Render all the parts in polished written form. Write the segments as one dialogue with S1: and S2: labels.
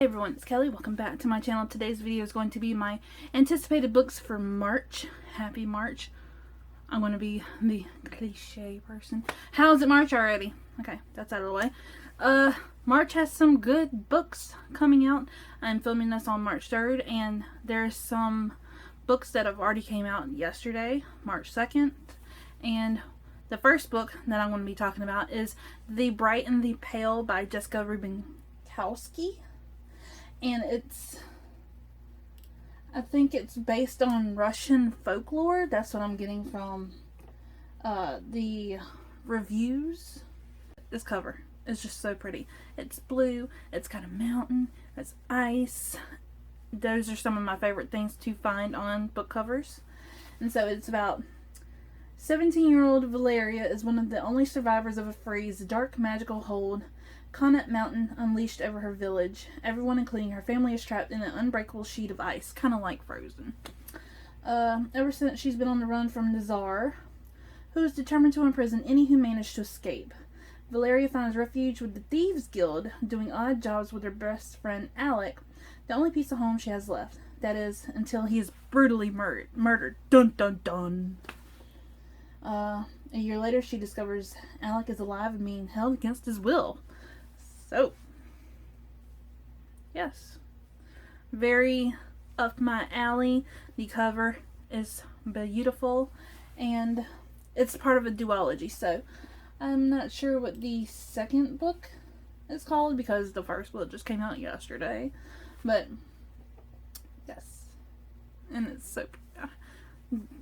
S1: Hey everyone, it's Kelly. Welcome back to my channel. Today's video is going to be my anticipated books for March. Happy March. I'm going to be the cliche person. How's it March already? Okay, that's out of the way. March has some good books coming out. I'm filming this on March 3rd, and there's some books that have already came out yesterday, March 2nd. And the first book that I'm going to be talking about is The Bright and the Pale by Jessica Rubinkowski. And I think it's based on Russian folklore. That's what I'm getting from the reviews. This cover is just so pretty. It's blue, it's got a mountain, it's ice. Those are some of my favorite things to find on book covers. And so it's about 17-year-old Valeria is one of the only survivors of a freeze, dark magical hold Connaught Mountain unleashed over her village. Everyone, including her family, is trapped in an unbreakable sheet of ice, kind of like Frozen. Ever since she's been on the run from the Tsar, who is determined to imprison any who manage to escape. Valeria finds refuge with the Thieves Guild, doing odd jobs with her best friend Alec, the only piece of home she has left. That is, until he is brutally murdered. Dun dun dun. A year later, she discovers Alec is alive and being held against his will. So, yes, very up my alley. The cover is beautiful, and it's part of a duology, so I'm not sure what the second book is called because the first book just came out yesterday, but yes, and it's so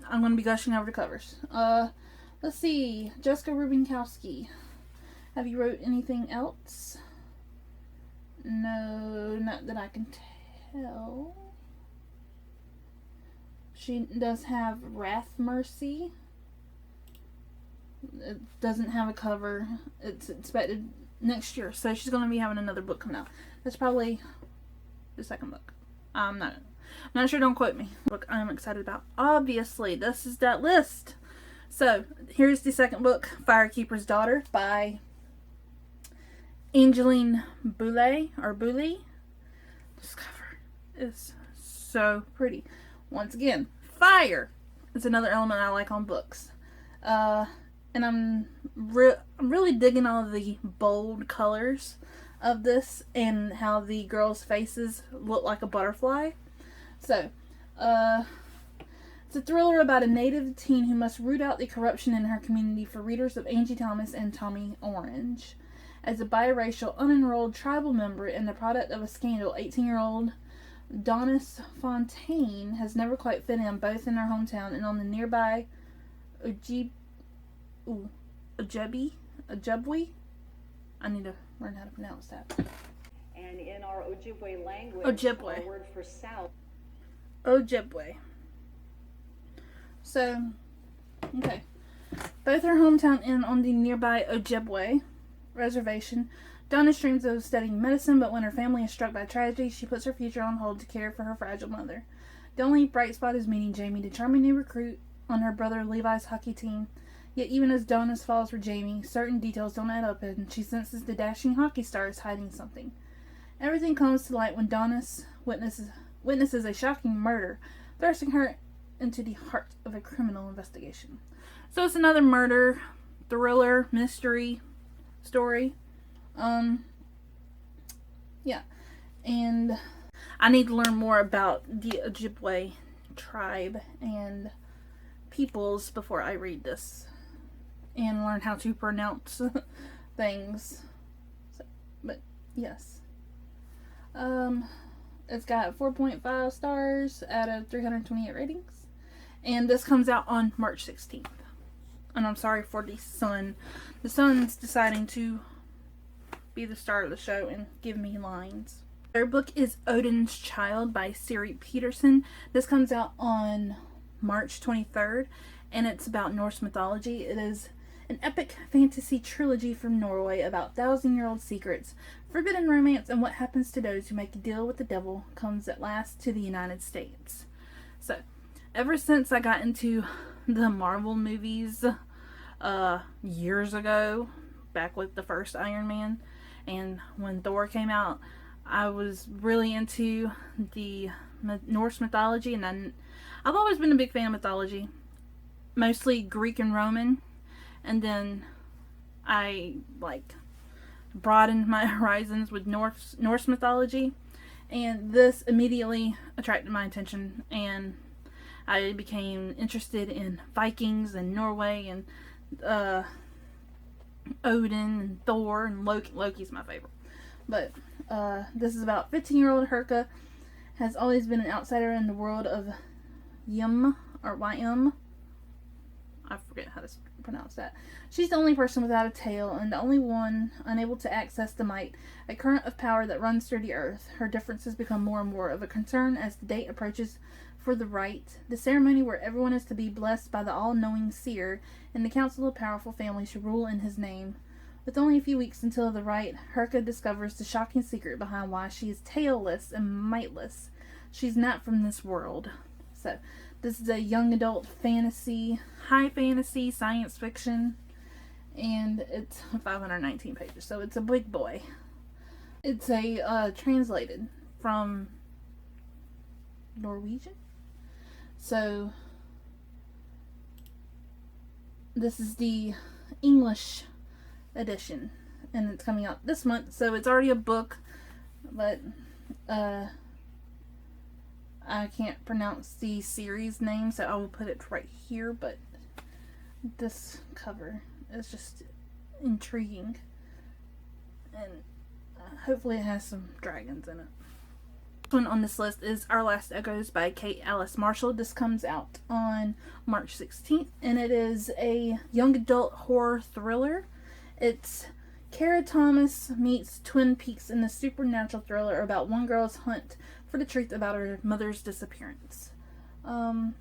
S1: I'm going to be gushing over the covers. Let's see, Jessica Rubinkowski. Have you wrote anything else? No, not that I can tell. She does have Wrath Mercy. It doesn't have a cover. It's expected next year, so she's going to be having another book coming out. That's probably the second book. I'm not sure, don't quote me. Book I'm excited about. Obviously, this is that list. So, here's the second book, Firekeepers Daughter by Angeline Boulet, or Boulay. This cover is so pretty. Once again, fire is another element I like on books. And I'm really digging all of the bold colors of this and how the girls' faces look like a butterfly. So, it's a thriller about a native teen who must root out the corruption in her community for readers of Angie Thomas and Tommy Orange. As a biracial, unenrolled tribal member and the product of a scandal, 18-year-old Donis Fontaine has never quite fit in, both in her hometown and on the nearby Ojibwe. I need to learn how to pronounce that.
S2: And in our Ojibwe language,
S1: Ojibwe.
S2: our word for south.
S1: Ojibwe. So, okay. Both her hometown and on the nearby Ojibwe reservation, Donna dreams of studying medicine, but when her family is struck by tragedy, she puts her future on hold to care for her fragile mother. The only bright spot is meeting Jamie, the charming new recruit on her brother Levi's hockey team. Yet even as Donna falls for Jamie, certain details don't add up, and she senses the dashing hockey star is hiding something. Everything comes to light when Donna witnesses a shocking murder, thrusting her into the heart of a criminal investigation. So it's another murder, thriller, mystery story. Yeah. And I need to learn more about the Ojibwe tribe and peoples before I read this. And learn how to pronounce things. So, but, yes. It's got 4.5 stars out of 328 ratings. And this comes out on March 16th. And I'm sorry for the sun. The sun's deciding to be the star of the show and give me lines. Their book is Odins Child by Siri Peterson. This comes out on March 23rd, and it's about Norse mythology. It is an epic fantasy trilogy from Norway about 1,000-year-old secrets, forbidden romance, and what happens to those who make a deal with the devil comes at last to the United States. So, ever since I got into the Marvel movies years ago, back with the first Iron Man, and when Thor came out, I was really into the Norse mythology, and I've always been a big fan of mythology, mostly Greek and Roman, and then I like broadened my horizons with Norse mythology, and this immediately attracted my attention, and I became interested in Vikings and Norway and Odin and Thor and Loki. Loki's my favorite. But this is about 15-year-old Herka has always been an outsider in the world of Ym, or Ym. I forget how to pronounce that. She's the only person without a tail and the only one unable to access the might, a current of power that runs through the earth. Her differences become more and more of a concern as the date approaches for the rite, the ceremony where everyone is to be blessed by the all-knowing seer and the council of powerful families who rule in his name. With only a few weeks until the rite, Herka discovers the shocking secret behind why she is tailless and mightless. She's not from this world. So, this is a young adult fantasy, high fantasy, science fiction, and it's 519 pages, so it's a big boy. It's a translated from Norwegian. So, this is the English edition, and it's coming out this month, so it's already a book, but I can't pronounce the series name, so I will put it right here, but this cover is just intriguing, and hopefully it has some dragons in it. One on this list is Our Last Echoes by Kate Alice Marshall. This comes out on March 16th, and it is a young adult horror thriller. It's Kara Thomas meets Twin Peaks in the supernatural thriller about one girl's hunt for the truth about her mother's disappearance. And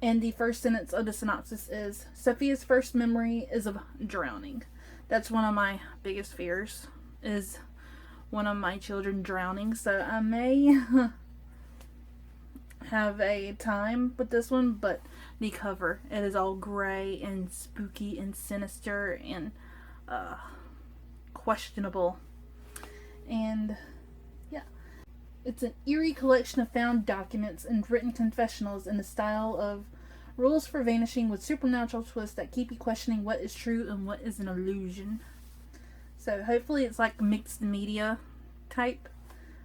S1: the first sentence of the synopsis is, Sophia's first memory is of drowning. That's one of my biggest fears, is one of my children drowning, so I may have a time with this one, but the cover, it is all gray and spooky and sinister and questionable, and yeah, it's an eerie collection of found documents and written confessionals in the style of Rules for Vanishing, with supernatural twists that keep you questioning what is true and what is an illusion. So hopefully it's like mixed media type.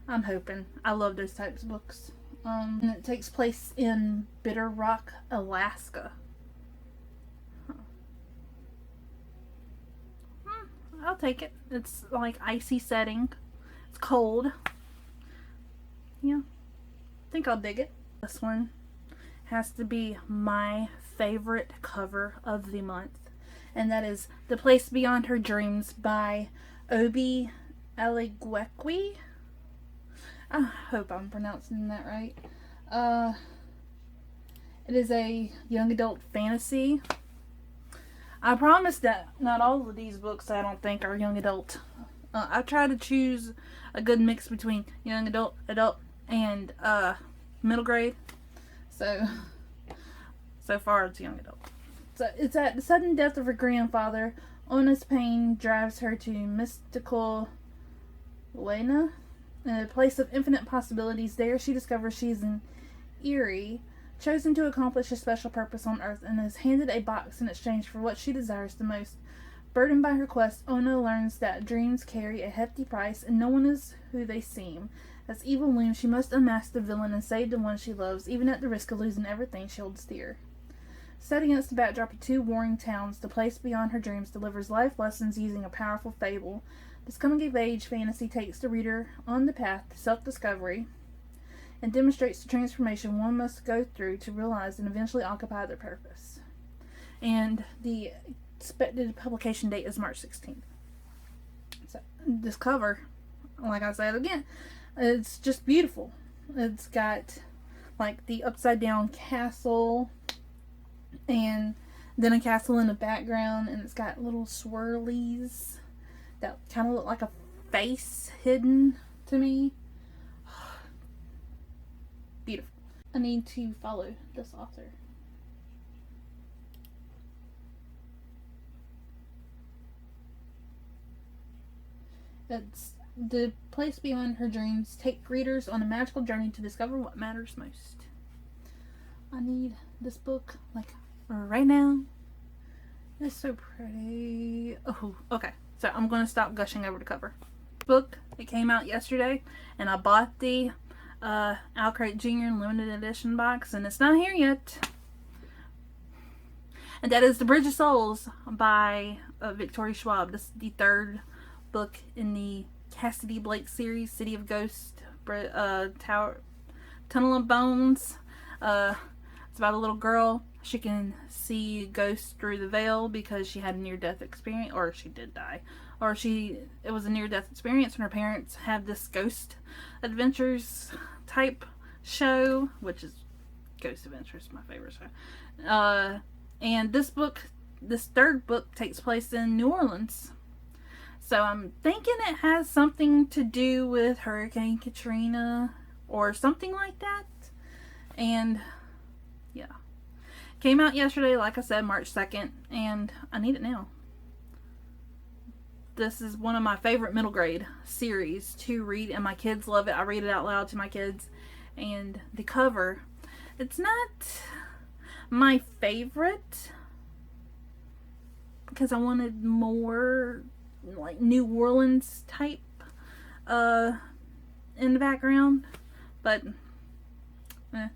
S1: I'm hoping. I love those types of books. And it takes place in Bitter Rock, Alaska. I'll take it. It's like icy setting. It's cold. Yeah. I think I'll dig it. This one has to be my favorite cover of the month, and that is The Place Beyond Her Dreams by Obi Aligwekwe. I hope I'm pronouncing that right. It is a young adult fantasy. I promise that not all of these books I don't think are young adult. I try to choose a good mix between young adult, and middle grade. So far it's young adult. So it's at the sudden death of her grandfather. Ona's pain drives her to mystical Lena, a place of infinite possibilities. There she discovers she's an Eerie, chosen to accomplish a special purpose on Earth, and is handed a box in exchange for what she desires the most. Burdened by her quest, Ona learns that dreams carry a hefty price, and no one is who they seem. As evil looms, she must unmask the villain and save the one she loves, even at the risk of losing everything she holds dear. Set against the backdrop of two warring towns, The Place Beyond Her Dreams delivers life lessons using a powerful fable. This coming-of-age fantasy takes the reader on the path to self-discovery and demonstrates the transformation one must go through to realize and eventually occupy their purpose. And the expected publication date is March 16th. So, this cover, like I said again, it's just beautiful. It's got like the upside down castle and then a castle in the background, and it's got little swirlies that kind of look like a face hidden to me. Beautiful. I need to follow this author. It's the place beyond her dreams, take readers on a magical journey to discover what matters most. I need this book, like, right now. It's so pretty. Oh, okay. So I'm going to stop gushing over the cover. Book, it came out yesterday, and I bought the Alcrate Junior limited edition box, and it's not here yet. And that is The Bridge of Souls by Victoria Schwab. This is the third book in the Cassidy Blake series, City of Ghosts, Tunnel of Bones. It's about a little girl. She can see ghosts through the veil because she had a near-death experience, or she did die, or it was a near-death experience, and her parents had this ghost adventures type show, which is Ghost Adventures, my favorite show. And this third book takes place in New Orleans. So I'm thinking it has something to do with Hurricane Katrina or something like that. And yeah. Came out yesterday, like I said, March 2nd, and I need it now. This is one of my favorite middle grade series to read, and my kids love it. I read it out loud to my kids. And the cover, it's not my favorite because I wanted more like New Orleans type in the background, but it's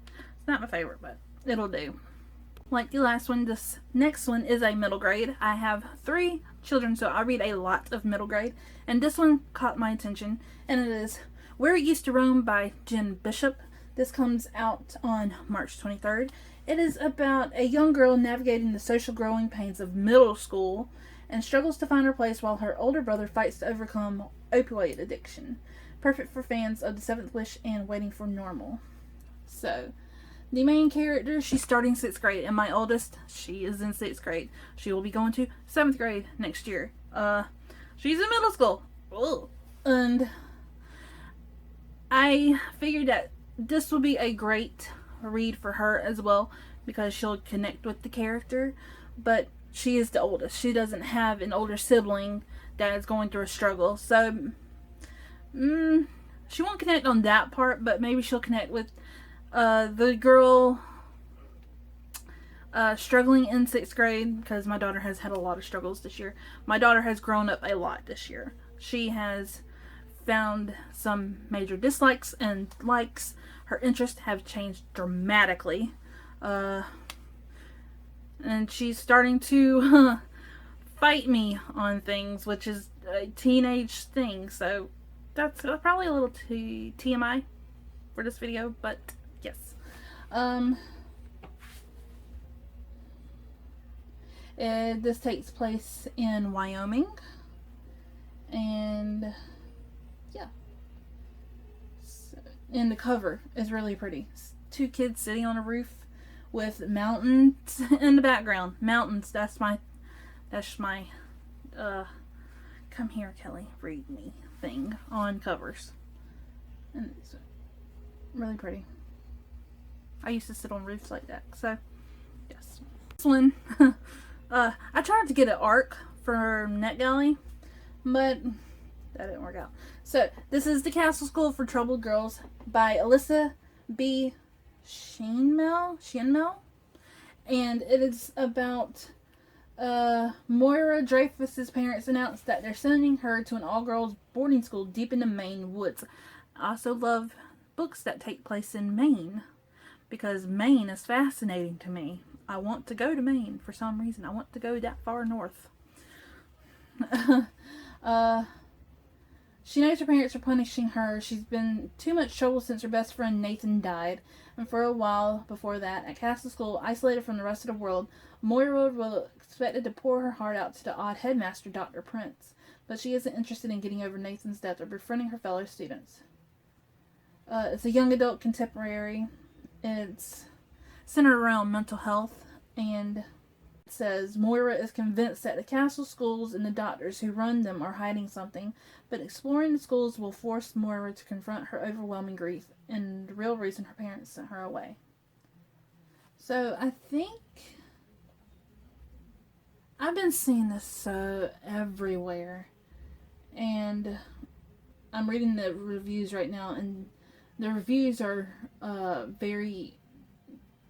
S1: not my favorite, but it'll do. Like the last one, this next one is a middle grade. I have 3 children, so I read a lot of middle grade, and this one caught my attention, and it is Where It Used to Roam by Jen Bishop. This comes out on March 23rd. It is about a young girl navigating the social growing pains of middle school and struggles to find her place while her older brother fights to overcome opioid addiction. Perfect for fans of The Seventh Wish and Waiting for Normal. So, the main character, she's starting 6th grade, and my oldest, she is in 6th grade. She will be going to 7th grade next year. She's in middle school. Ugh. And I figured that this will be a great read for her as well, because she'll connect with the character, but she is the oldest. She doesn't have an older sibling that is going through a struggle, so she won't connect on that part, but maybe she'll connect with the girl struggling in 6th grade, because my daughter has had a lot of struggles this year. My daughter has grown up a lot this year. She has found some major dislikes and likes. Her interests have changed dramatically. And she's starting to fight me on things, which is a teenage thing. So that's probably a little TMI for this video, but yes. This takes place in Wyoming, and yeah. And the cover is really pretty. It's 2 kids sitting on a roof with mountains in the background. Mountains, that's my come here, Kelly, read me thing on covers. And it's really pretty. I used to sit on roofs like that, so yes. This one, I tried to get an ARC for NetGalley, but that didn't work out. So, this is The Castle School for Troubled Girls by Alyssa B. Shinmel. And it is about Moira Dreyfus's parents announced that they're sending her to an all-girls boarding school deep in the Maine woods. I also love books that take place in Maine, because Maine is fascinating to me. I want to go to Maine for some reason. I want to go that far north. She knows her parents are punishing her. She's been too much trouble since her best friend Nathan died. And for a while before that, at Castle School, isolated from the rest of the world, Moira was expected to pour her heart out to the odd headmaster, Dr. Prince. But she isn't interested in getting over Nathan's death or befriending her fellow students. It's a young adult contemporary. It's centered around mental health, and it says Moira is convinced that the castle schools and the doctors who run them are hiding something, but exploring the schools will force Moira to confront her overwhelming grief and the real reason her parents sent her away. So I think I've been seeing this so everywhere, and I'm reading the reviews right now, and the reviews are very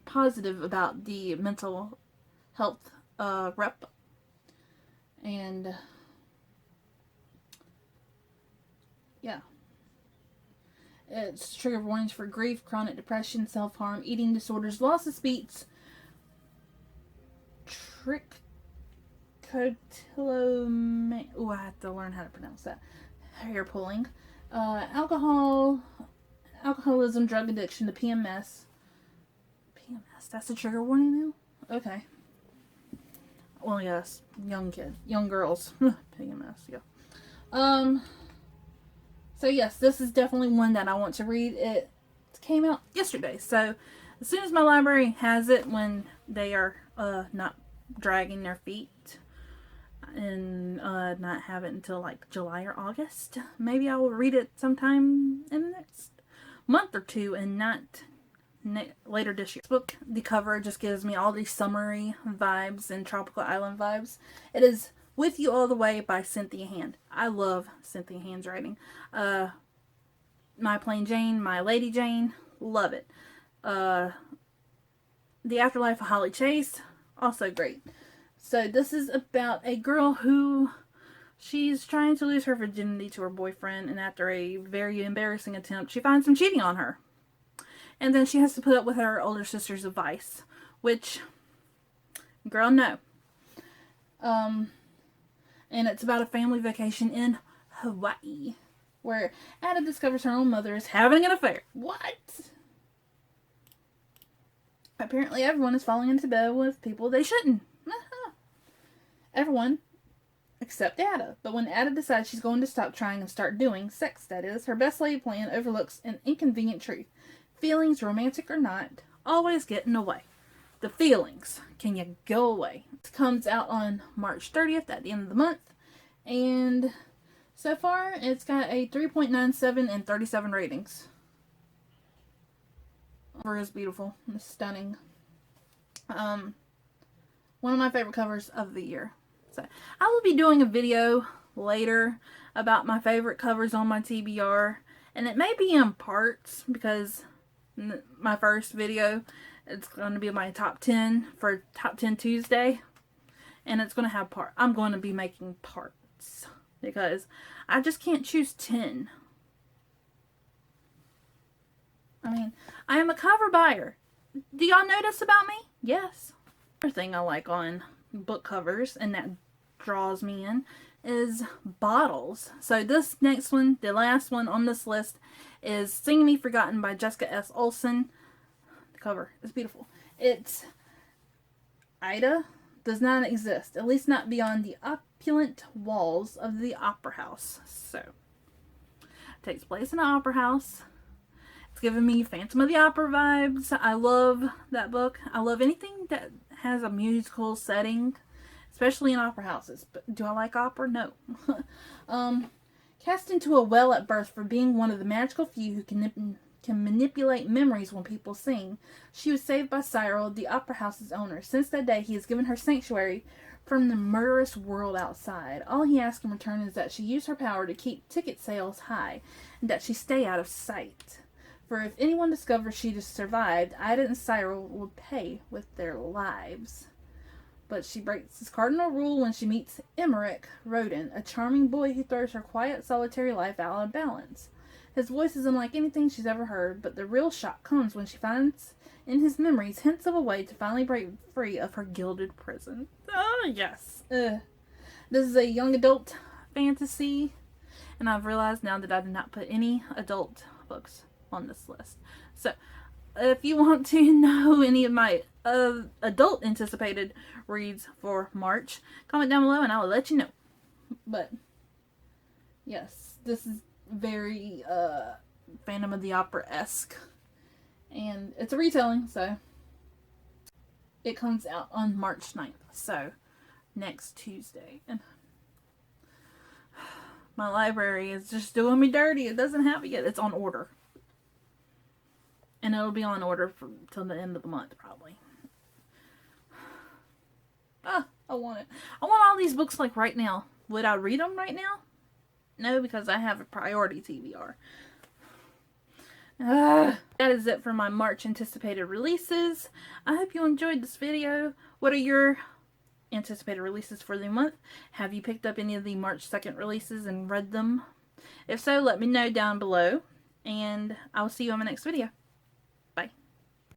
S1: positive about the mental health rep. And yeah, it's trigger warnings for grief, chronic depression, self-harm, eating disorders, loss of speech, trichotillomania. Oh, I have to learn how to pronounce that. Hair pulling, alcoholism, drug addiction, the PMS. PMS, that's a trigger warning now? Okay. Well, yes, young girls. PMS, yeah. So yes, this is definitely one that I want to read. It came out yesterday, so as soon as my library has it, when they are not dragging their feet and not have it until like July or August, maybe I will read it sometime in the next month or two, and not later this year. This book, the cover just gives me all these summery vibes and tropical island vibes. It is With You All the Way by Cynthia Hand. I love Cynthia Hand's writing. My Plain Jane, My Lady Jane, love it. The Afterlife of Holly Chase, also great. So this is about a girl who she's trying to lose her virginity to her boyfriend, and after a very embarrassing attempt, she finds him cheating on her. And then she has to put up with her older sister's advice, which, girl, no. And it's about a family vacation in Hawaii, where Ada discovers her own mother is having an affair. What? Apparently everyone is falling into bed with people they shouldn't. Everyone except Ada. But when Ada decides she's going to stop trying and start doing, sex that is, her best laid plan overlooks an inconvenient truth. Feelings, romantic or not, always get in the way. The feelings. Can you go away? It comes out on March 30th at the end of the month. And so far, it's got a 3.97 and 37 ratings. The cover is beautiful. It's stunning. One of my favorite covers of the year. So I will be doing a video later about my favorite covers on my TBR. And it may be in parts, because my first video, it's going to be my top 10 for Top 10 Tuesday, and it's going to have I'm going to be making parts, because I just can't choose 10. I mean, I am a cover buyer. Do y'all know this about me? Yes. Another thing I like on book covers, and that draws me in, is bottles. So this next one, the last one on this list, is Sing Me Forgotten by Jessica S. Olsen. The cover is beautiful. It's Ida does not exist, at least not beyond the opulent walls of the opera house. So it takes place in an opera house. It's giving me Phantom of the Opera vibes. I love that book. I love anything that has a musical setting, especially in opera houses. But do I like opera? No. Cast into a well at birth for being one of the magical few who can manipulate memories when people sing, she was saved by Cyril, the opera house's owner. Since that day, he has given her sanctuary from the murderous world outside. All he asks in return is that she use her power to keep ticket sales high, and that she stay out of sight. For if anyone discovers she just survived, Ida and Cyril will pay with their lives. But she breaks this cardinal rule when she meets Emmerich Roden, a charming boy who throws her quiet, solitary life out of balance. His voice is unlike anything she's ever heard, but the real shock comes when she finds in his memories hints of a way to finally break free of her gilded prison. Oh, yes. This is a young adult fantasy, and I've realized now that I did not put any adult books on this list. So, if you want to know any of my adult anticipated reads for March, comment down below and I will let you know. But yes, this is very Phantom of the Opera-esque, and it's a retelling, so it comes out on March 9th, so next Tuesday. And my library is just doing me dirty. It doesn't have it yet. It's on order. And it'll be on order till the end of the month, probably. Ah, I want it. I want all these books like right now. Would I read them right now? No, because I have a priority TBR. That is it for my March anticipated releases. I hope you enjoyed this video. What are your anticipated releases for the month? Have you picked up any of the March 2nd releases and read them? If so, let me know down below, and I'll see you on my next video.